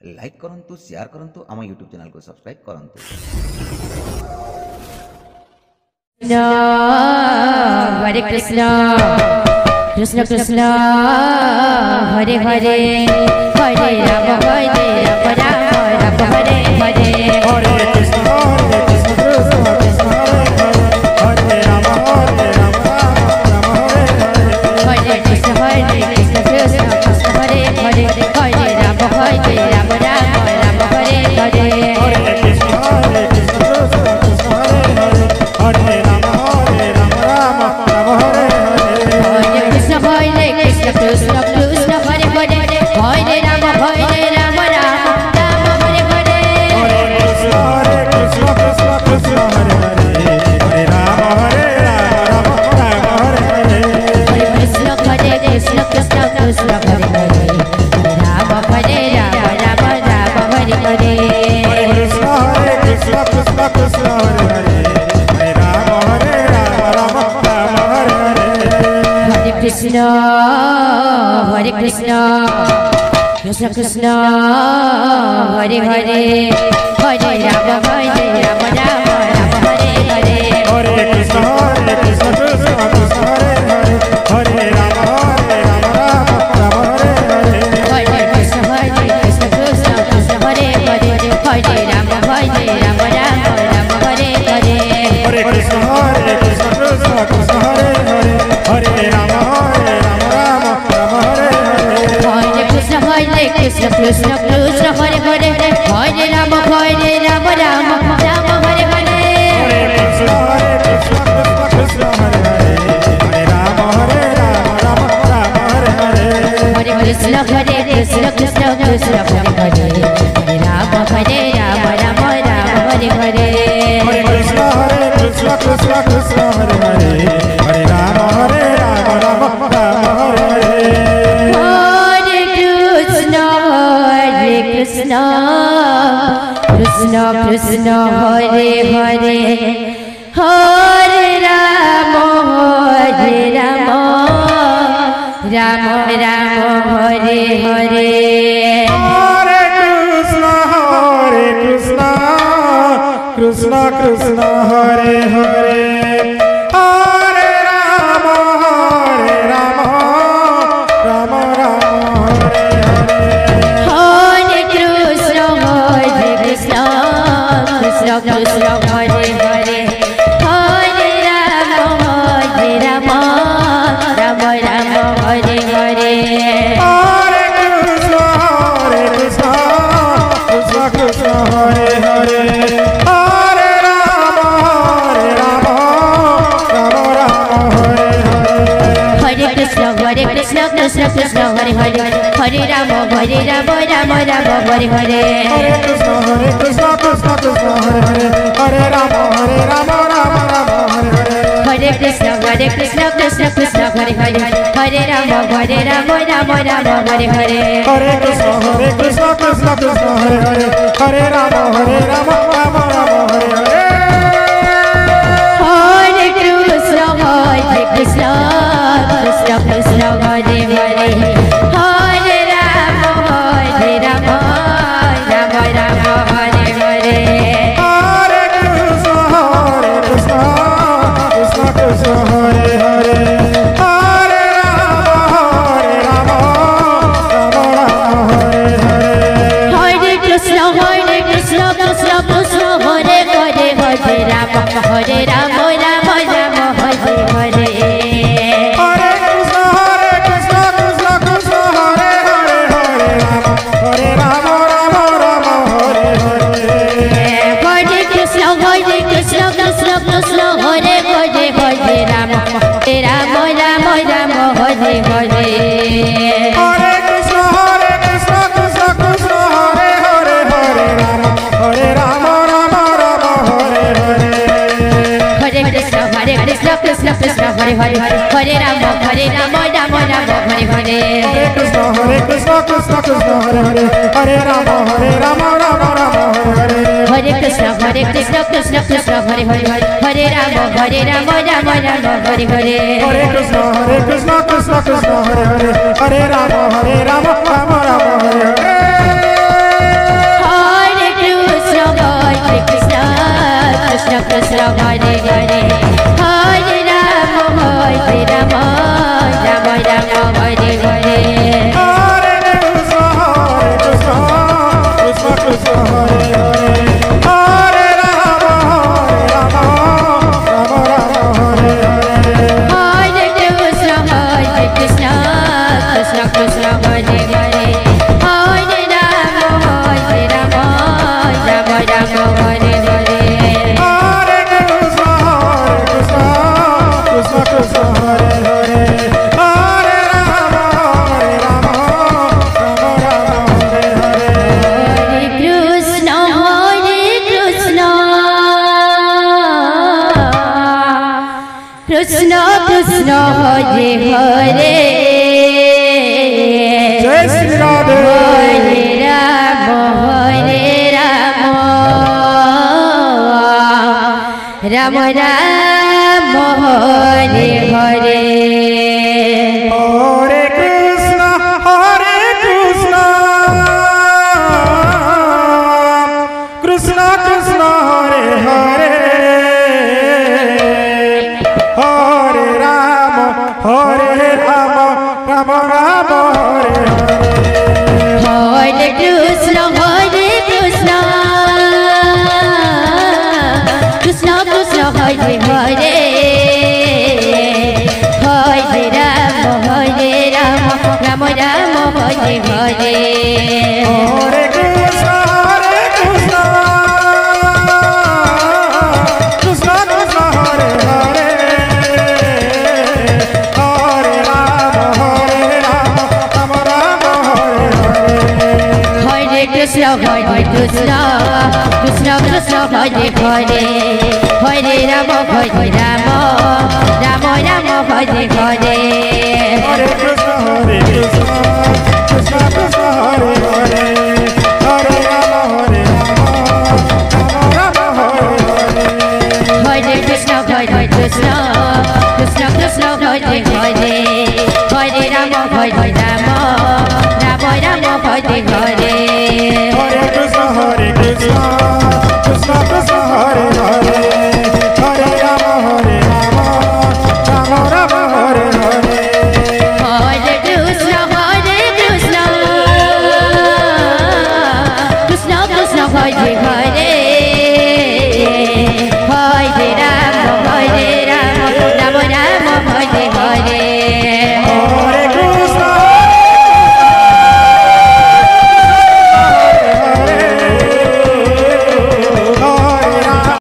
Like करंतु share करंतु आम यूट्यूब चैनल को सब्सक्राइब करंतु। हरे कृष्ण कृष्ण कृष्ण हरे हरे हरे राम राम राम हरे हरे हरे कृष्ण कृष्ण कृष्ण हरे राम राम राम हरे कृष्ण कृष्ण कृष्ण हरे हरे हरे राम राम राम हरे हरे हरे कृष्ण कृष्ण कृष्ण हरे राम राम राम हरे हरे कृष्ण कृष्ण कृष्ण हरे हरे हरे राम राम हरे हरे हरे कृष्ण कृष्ण कृष्ण हरे हरे राम राम हरे हरे हरे कृष्ण कृष्ण कृष्ण हरे हरे राम राम हरे हरे हरे कृष्ण कृष्ण कृष्ण हरे हरे राम राम हरे हरे हरे कृष्ण कृष्ण कृष्ण हरे हरे हरे राम राम हरे हरे हरे कृष्ण कृष्ण कृष्ण हरे राम राम हरे हरे हरे कृष्ण कृष्ण कृष्ण हरे हरे हरे राम राम हरे हरे हरे कृष्ण कृष्ण कृष्ण हरे राम राम हरे हरे हरे कृष्ण कृष्ण कृष्ण हरे हरे हरे राम राम हरे हरे हरे कृष्ण कृष्ण कृष्ण हरे राम राम हरे हरे हरे कृष्ण कृष्ण कृष्ण हरे हरे हरे राम राम हरे हरे हरे कृष्ण कृष्ण कृष्ण हरे राम राम हरे हरे हरे कृष्ण कृष्ण कृष्ण हरे हरे हरे राम राम राम हरे हरे हरे कृष्ण कृष्ण कृष्ण हरे हरे हरे राम राम हरे हरे हरे कृष्ण कृष्ण कृष्ण हरे हरे हरे राम राम हरे हरे हरे कृष्ण कृष्ण कृष्ण हरे हरे हरे राम राम हरे हरे हरे कृष्ण कृष्ण कृष्ण हरे हरे हरे राम राम हरे हरे हरे कृष्ण कृष्ण कृष्ण हरे हरे हरे राम राम हरे हरे हरे कृष्ण कृष्ण कृष्ण हरे हरे हरे राम राम हरे हरे हरे कृष्ण कृष्ण कृष्ण हरे हरे हरे राम राम हरे हरे हरे कृष्ण कृष्ण कृष्ण हरे हरे हरे राम राम हरे हरे हरे कृष्ण कृष्ण कृष्ण हरे हरे हरे राम हरे हरे हरे कृष्ण कृष्ण कृष्ण हरे हरे हरे राम राम हरे हरे हरे कृष्ण कृष्ण कृष्ण हरे हरे हरे राम राम हरे हरे हरे कृष्ण कृष्ण कृष्ण हरे हरे हरे राम राम हरे हरे हरे कृष्ण कृष्ण कृष्ण हरे हरे हरे राम हरे हरे हरे कृष्ण कृष्ण कृष्ण हरे हरे हरे राम राम हरे हरे हरे कृष्ण कृष्ण कृष्ण हरे राम हरे हरे हरे कृष्ण कृष्ण कृष्ण हरे हरे राम हरे हरे हरे कृष्ण कृष्ण कृष्ण हरे राम राम हरे हरे কৃষ্ণ কৃষ্ণ হরে হরে জয় শ্রী রাধে হরে রাম রাম রাম হরে হরে হরে কৃষ্ণ কৃষ্ণ কৃষ্ণ হরে হরে হরে রাম রাম রাম হরে হরে কৃষ্ণ কৃষ্ণ কৃষ্ণ হরে হরে হরে রাম রাম রাম হরে হরে হরে কৃষ্ণ কৃষ্ণ কৃষ্ণ হরে হরে হরে রাম রাম রাম হরে হরে হরে কৃষ্ণ কৃষ্ণ কৃষ্ণ হরে হরে হরে রাম রাম রাম হরে হরে হরে কৃষ্ণ কৃষ্ণ কৃষ্ণ হরে হরে হরে রাম রাম হরে হরে হরে কৃষ্ণ কৃষ্ণ কৃষ্ণ হরে হরে হরে রাম রাম রাম হরে হরে হরে কৃষ্ণ কৃষ্ণ